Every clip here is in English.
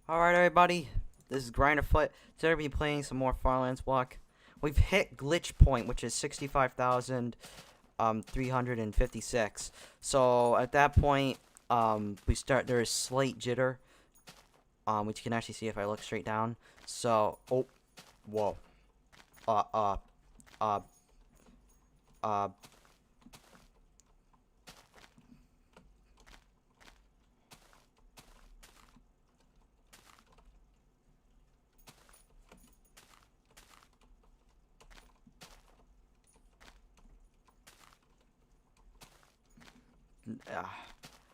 Alright everybody, this is Grinderfoot. Today we'll be playing some more Farlands block. We've hit glitch point, which is 65,356. So at that point, there is slight jitter, which you can actually see if I look straight down. So, oh, whoa, uh, uh, uh, uh,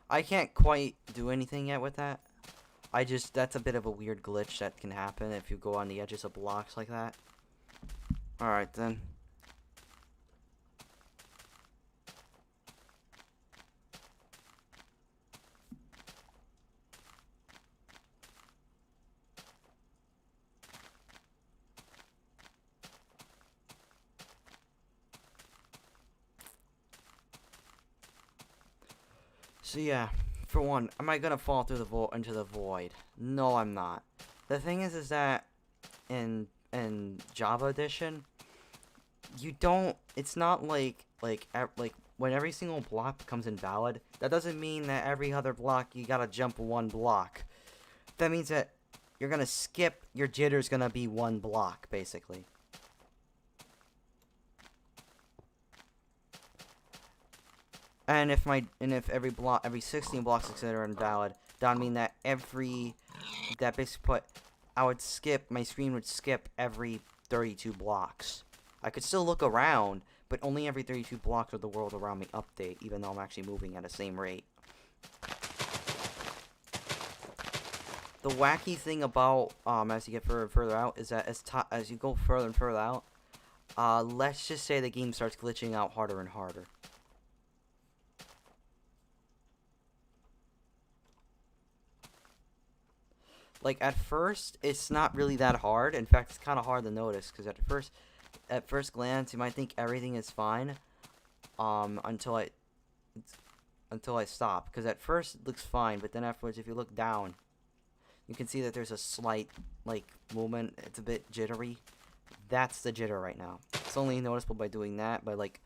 I can't quite do anything yet with that. That's a bit of a weird glitch that can happen if you go on the edges of blocks like that. Alright then. So yeah, for one, am I gonna fall through into the void? No, I'm not. The thing is that in Java Edition, you don't. It's not like when every single block becomes invalid. That doesn't mean that every other block you gotta jump one block. That means that you're gonna skip. Your jitter's gonna be one block basically. And if every 16 blocks are invalid, that would mean that my screen would skip every 32 blocks. I could still look around, but only every 32 blocks of the world around me update, even though I'm actually moving at the same rate. The wacky thing about as you get further and further out is that as you go further and further out, let's just say the game starts glitching out harder and harder. Like, at first, it's not really that hard. In fact, it's kind of hard to notice, because at first glance, you might think everything is fine, until I stop. Because at first, it looks fine, but then afterwards, if you look down, you can see that there's a slight, like, movement. It's a bit jittery. That's the jitter right now. It's only noticeable by doing that, by, like,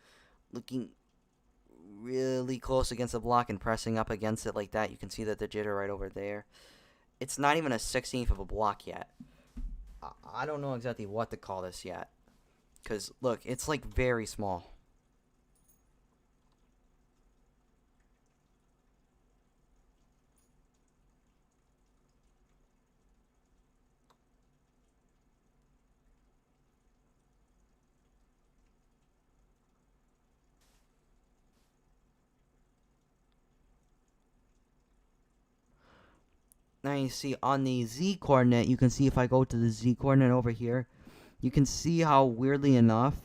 looking really close against the block and pressing up against it like that. You can see that the jitter right over there. It's not even a 16th of a block yet. I don't know exactly what to call this yet. Because, look, it's like very small. Now you see on the Z coordinate, you can see if I go to the Z coordinate over here, you can see how weirdly enough,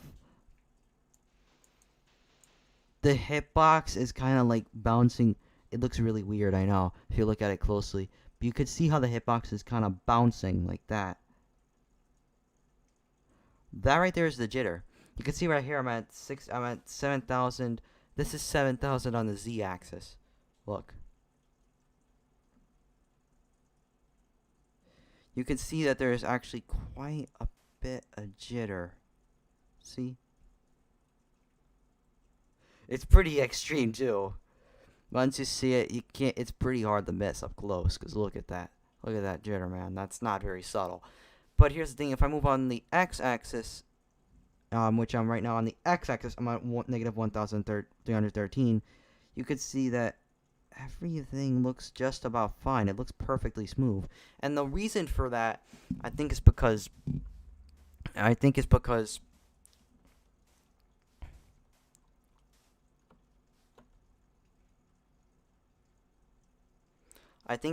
the hitbox is kind of like bouncing. It looks really weird, I know, if you look at it closely. But you could see how the hitbox is kind of bouncing like that. That right there is the jitter. You can see right here I'm at 7,000. This is 7,000 on the Z axis. Look. You can see that there is actually quite a bit of jitter. See? It's pretty extreme too. Once you see it, you can't. It's pretty hard to miss up close. Cause look at that. Look at that jitter, man. That's not very subtle. But here's the thing: if I move on the x-axis, which I'm right now on the x-axis, I'm at negative 1,313. You could see that everything looks just about fine. It looks perfectly smooth. And the reason for that, I think is because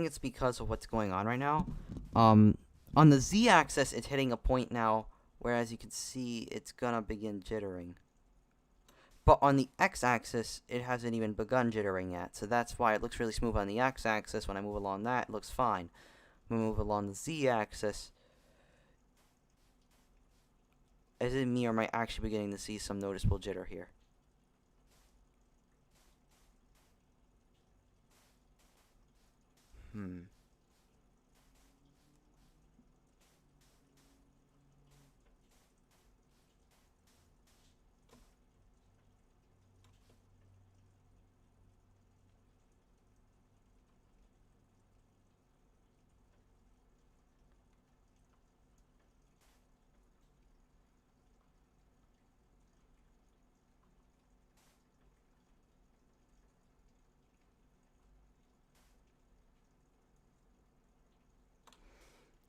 it's because of what's going on right now. On the z-axis, it's hitting a point now, whereas you can see it's gonna begin jittering. But on the x-axis, it hasn't even begun jittering yet, so that's why it looks really smooth on the x-axis. When I move along that, it looks fine. When I move along the z-axis, is it me or am I actually beginning to see some noticeable jitter here?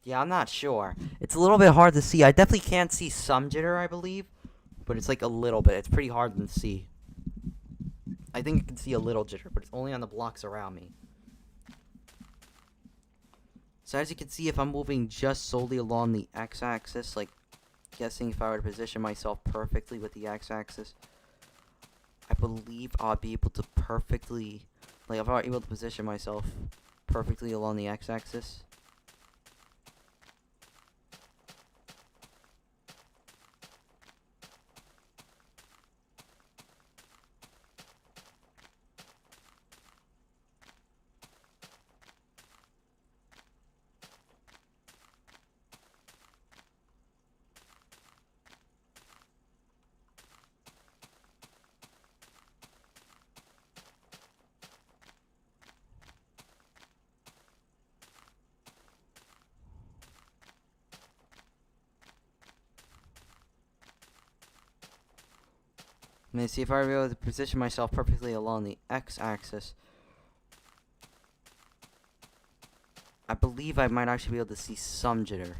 Yeah, I'm not sure. It's a little bit hard to see. I definitely can't see some jitter, I believe. But it's like a little bit. It's pretty hard to see. I think you can see a little jitter, but it's only on the blocks around me. So as you can see, if I'm moving just solely along the x-axis, like guessing if I were to position myself perfectly with the x-axis, I believe I'll be able to perfectly, like if I were able to position myself perfectly along the x-axis. Let me see if I were able to position myself perfectly along the x-axis. I believe I might actually be able to see some jitter.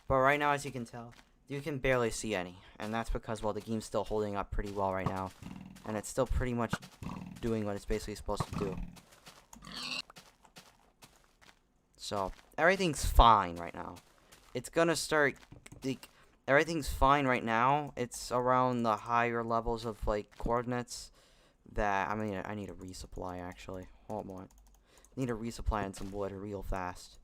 But right now, as you can tell, you can barely see any. And that's because, well, the game's still holding up pretty well right now. And it's still pretty much doing what it's basically supposed to do. So, everything's fine right now. It's gonna start, like, everything's fine right now. It's around the higher levels of, like, coordinates that, I mean, I need a resupply, actually. Hold on. Need a resupply and some wood real fast.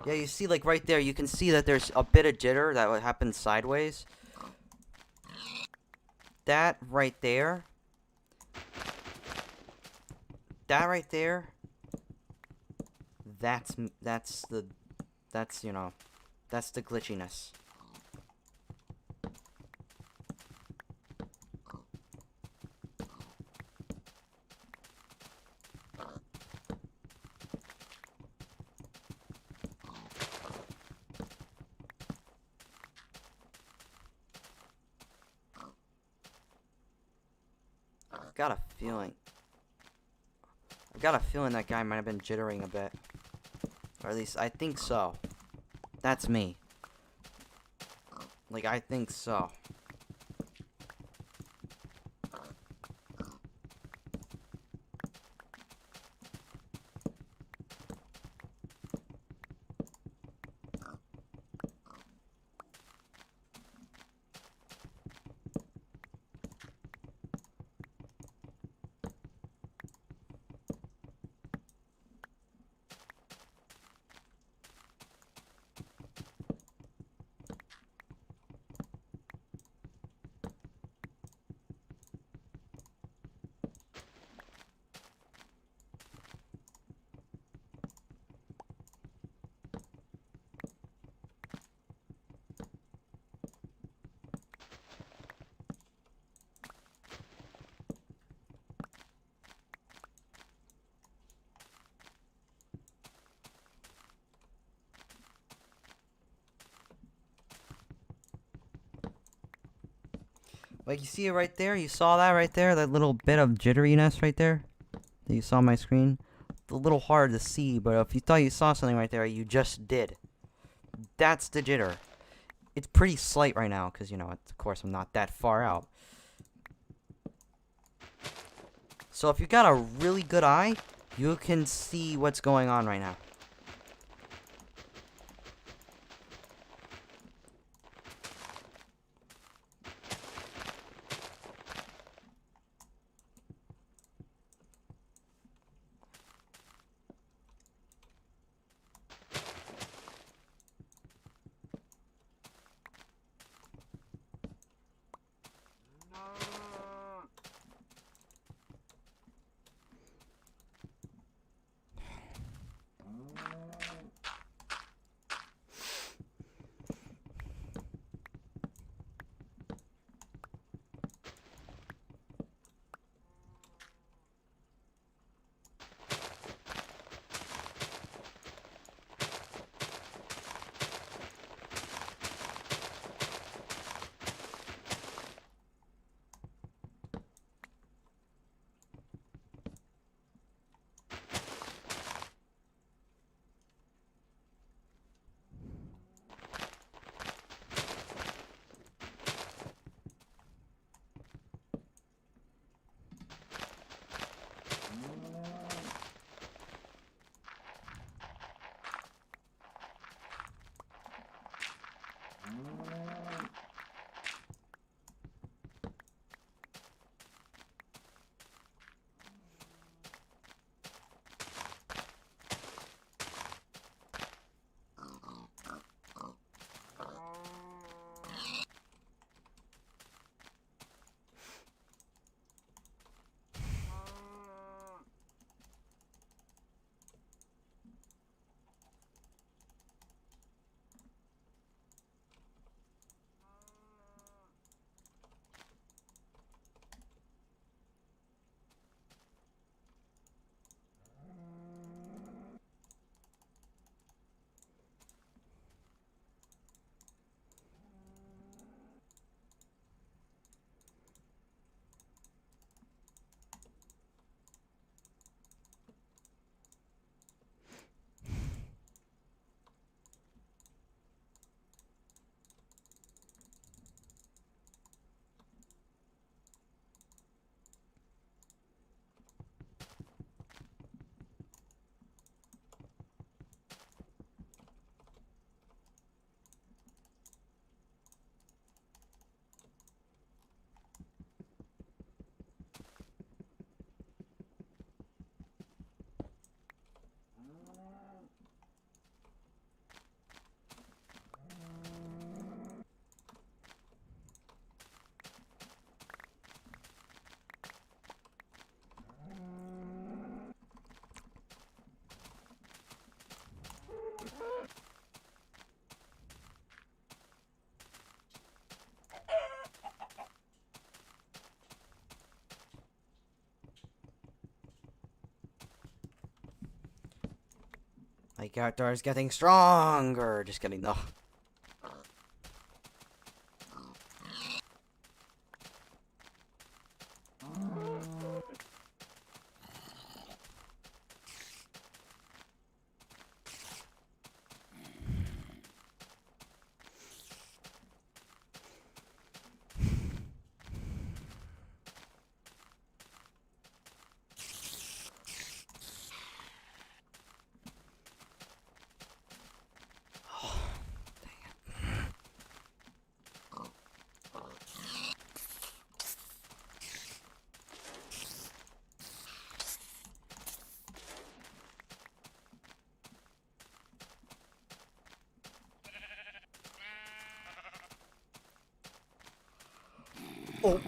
Yeah, you see, like, right there, you can see that there's a bit of jitter that would happen sideways. That right there. That right there. That's the glitchiness. I've got a feeling that guy might have been jittering a bit. Or at least, I think so. That's me. Like, I think so. Like, you see it right there? You saw that right there? That little bit of jitteriness right there? That you saw on my screen? It's a little hard to see, but if you thought you saw something right there, you just did. That's the jitter. It's pretty slight right now, because, you know, of course, I'm not that far out. So if you got a really good eye, you can see what's going on right now. My character is getting stronger. Just kidding, no. Oh.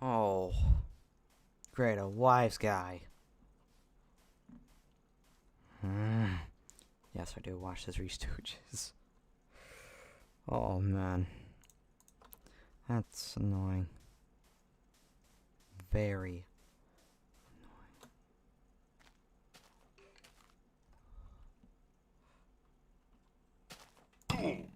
Oh. Great, a wise guy. Yes, I do watch the Three Stooges. Oh, man. That's annoying. Very annoying.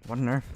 What on earth?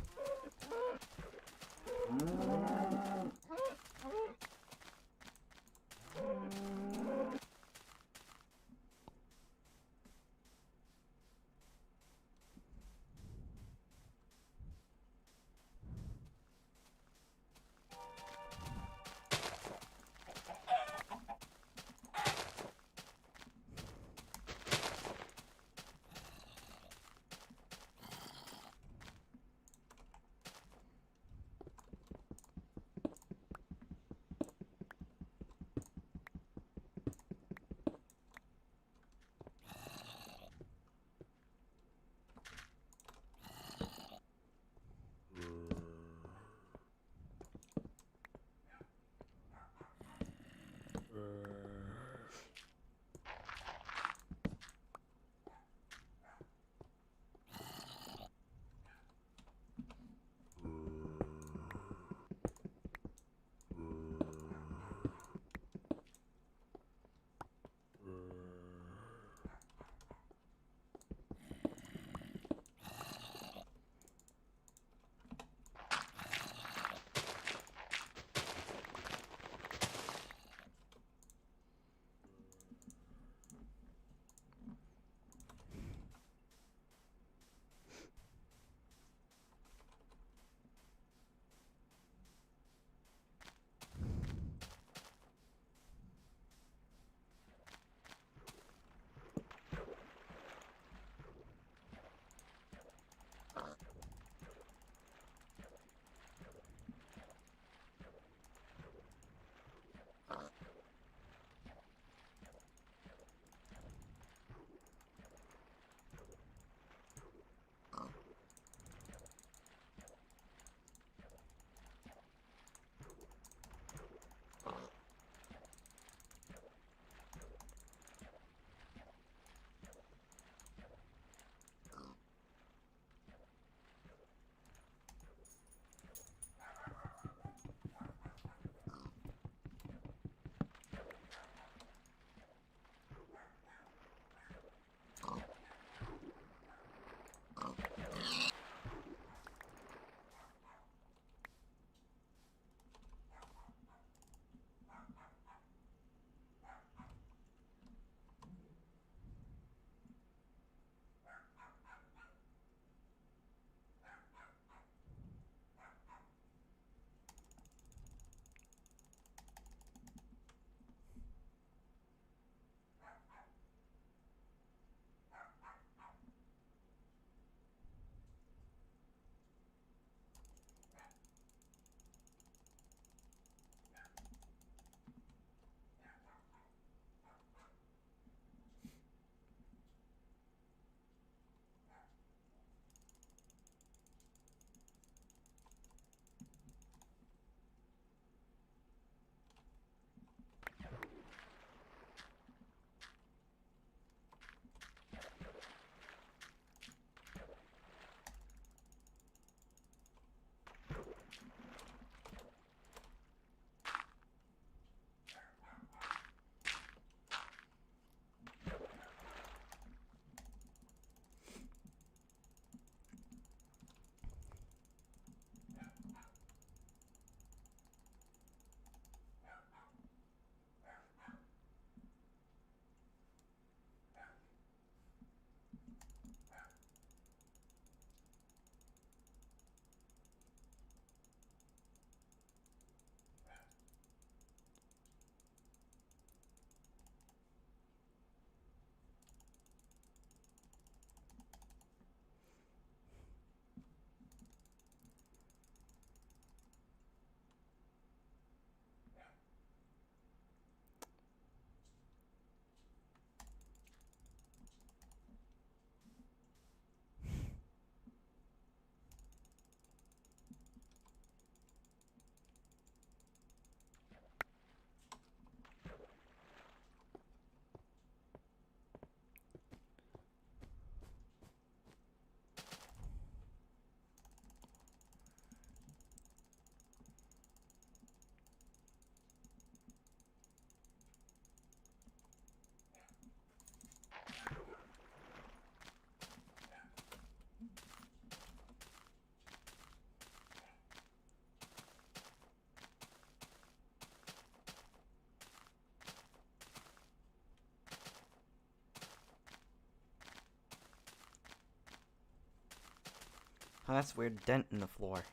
Oh, that's a weird dent in the floor.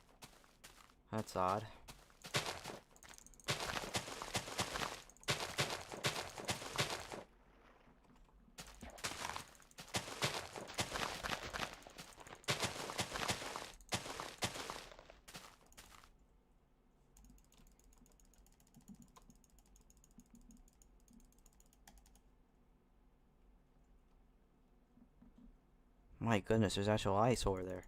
That's odd. My goodness, there's actual ice over there.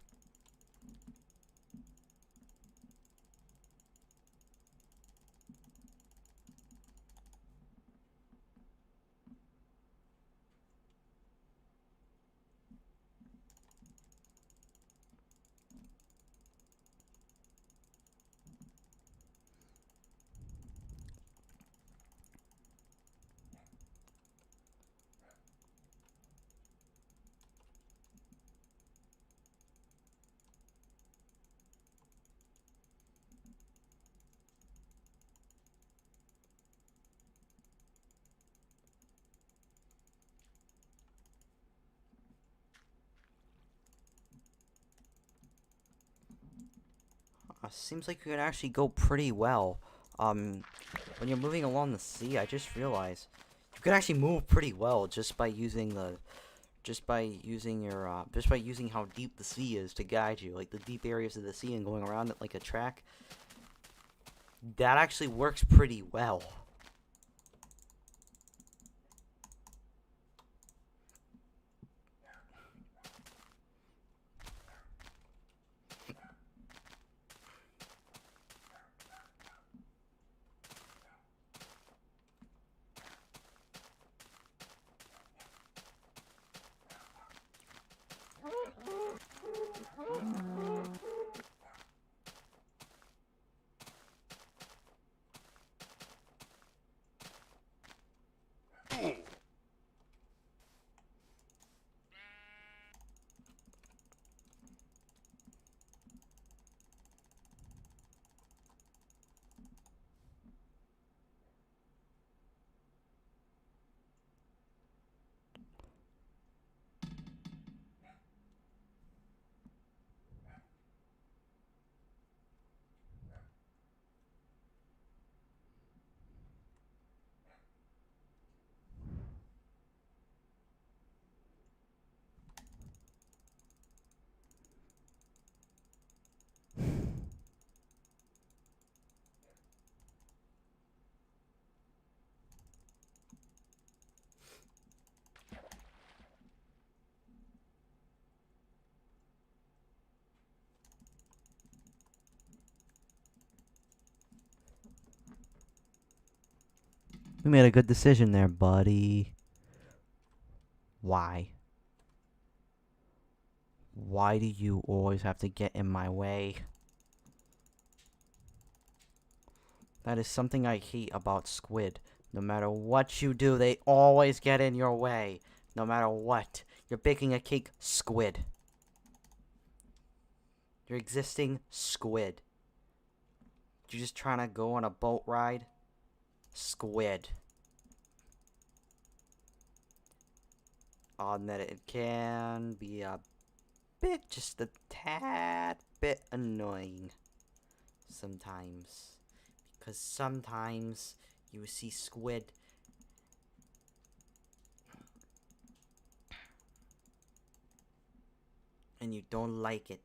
Seems like you can actually go pretty well. When you're moving along the sea, I just realized you can actually move pretty well just by using how deep the sea is to guide you, like the deep areas of the sea and going around it like a track. That actually works pretty well. You made a good decision there, buddy. Why? Why do you always have to get in my way? That is something I hate about squid. No matter what you do, they always get in your way. No matter what. You're baking a cake, squid. You're existing, squid. You're just trying to go on a boat ride, squid. On that it can be a bit, just a tad bit annoying sometimes. Because sometimes you see squid and you don't like it.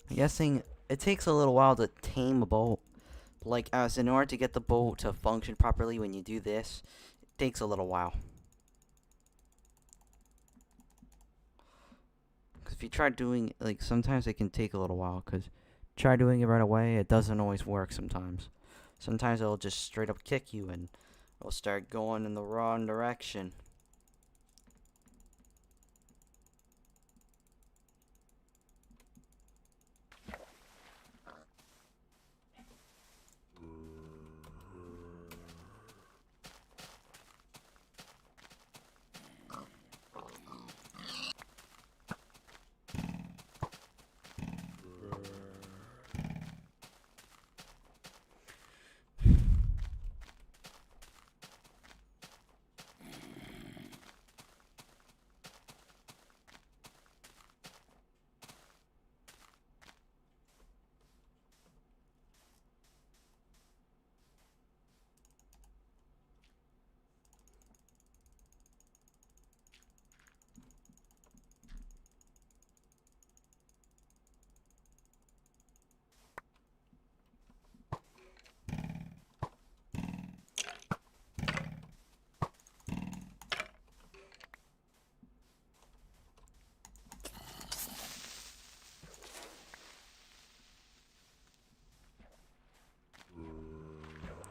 I'm guessing it takes a little while to tame a boat. Like, as in order to get the boat to function properly when you do this, it takes a little while. Because if you try doing, like, sometimes it can take a little while, because try doing it right away, it doesn't always work sometimes. Sometimes it'll just straight up kick you, and it'll start going in the wrong direction.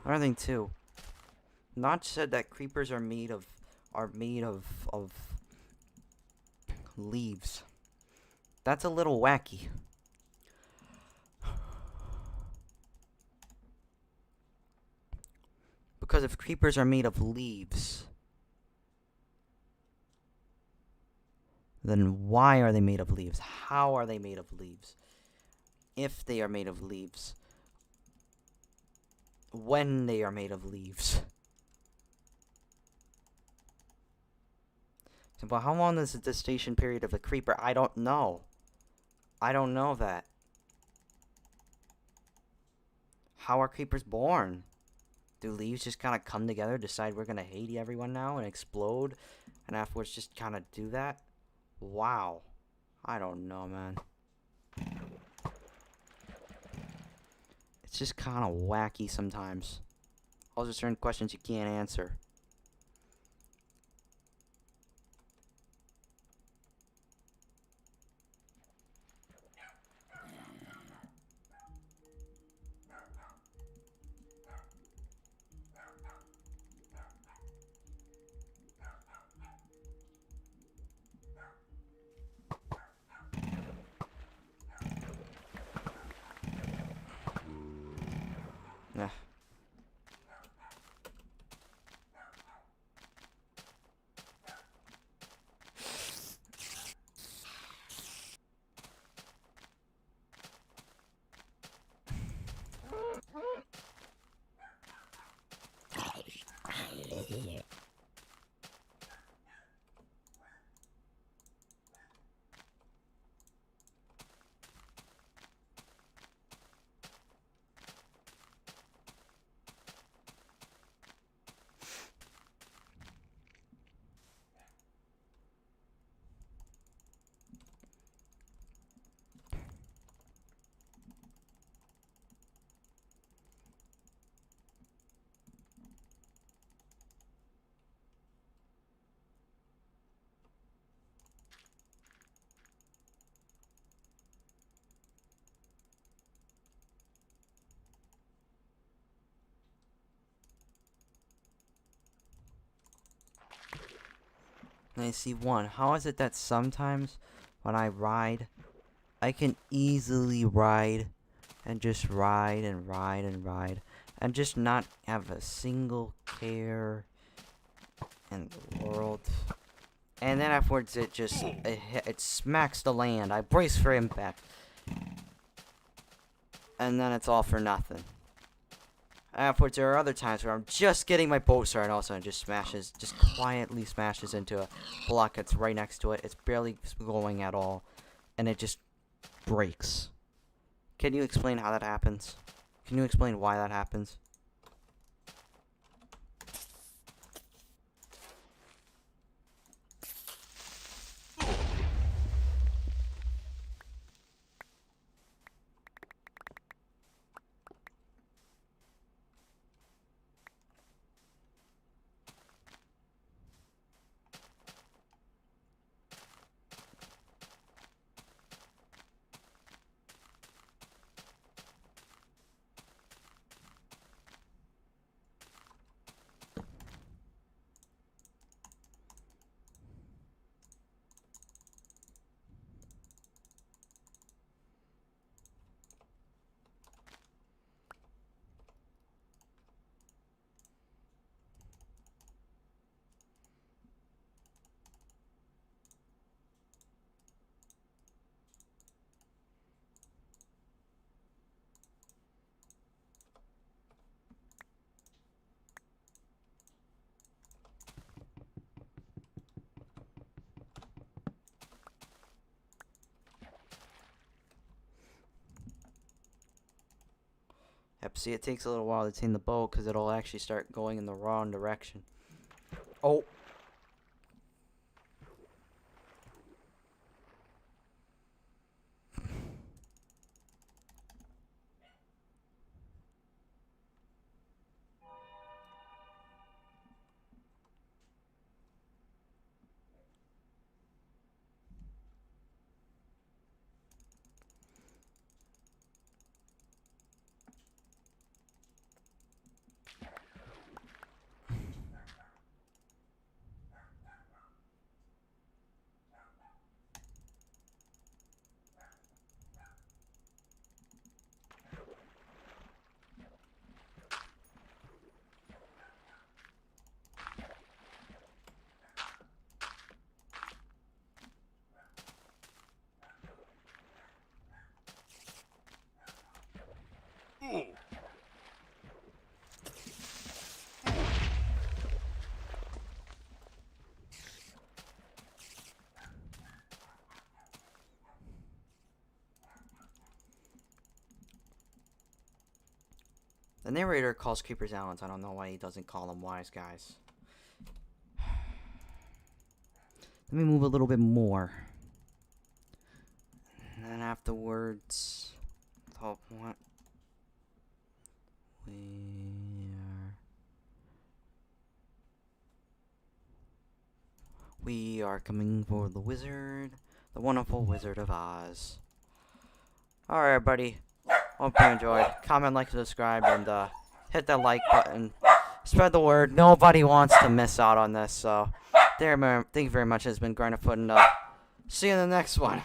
Another thing too. Notch said that creepers are made of leaves. That's a little wacky. Because if creepers are made of leaves, then why are they made of leaves? How are they made of leaves? If they are made of leaves. When they are made of leaves. But how long is the gestation period of a creeper? I don't know. I don't know that. How are creepers born? Do leaves just kind of come together, decide we're going to hate everyone now and explode, and afterwards just kind of do that? Wow. I don't know, man. It's just kind of wacky sometimes. Also, certain questions you can't answer. Yeah. I see one. How is it that sometimes when I ride, I can easily ride and just ride and ride and ride and just not have a single care in the world? And then afterwards it smacks the land. I brace for impact. And then it's all for nothing. Afterwards, there are other times where I'm just getting my boat started, and all of a sudden it just quietly smashes into a block that's right next to it. It's barely going at all, and it just breaks. Can you explain how that happens? Can you explain why that happens? Yep, see, it takes a little while to tame the boat because it'll actually start going in the wrong direction. Oh. The narrator calls creepers Allens. I don't know why he doesn't call them wise guys. Let me move a little bit more. And then afterwards, top what? We are coming for the wizard, the wonderful Wizard of Oz. Alright, everybody. Hope you enjoyed. Comment, like, subscribe, and hit that like button. Spread the word. Nobody wants to miss out on this. So, thank you very much. It's been Grinderfoot, and see you in the next one.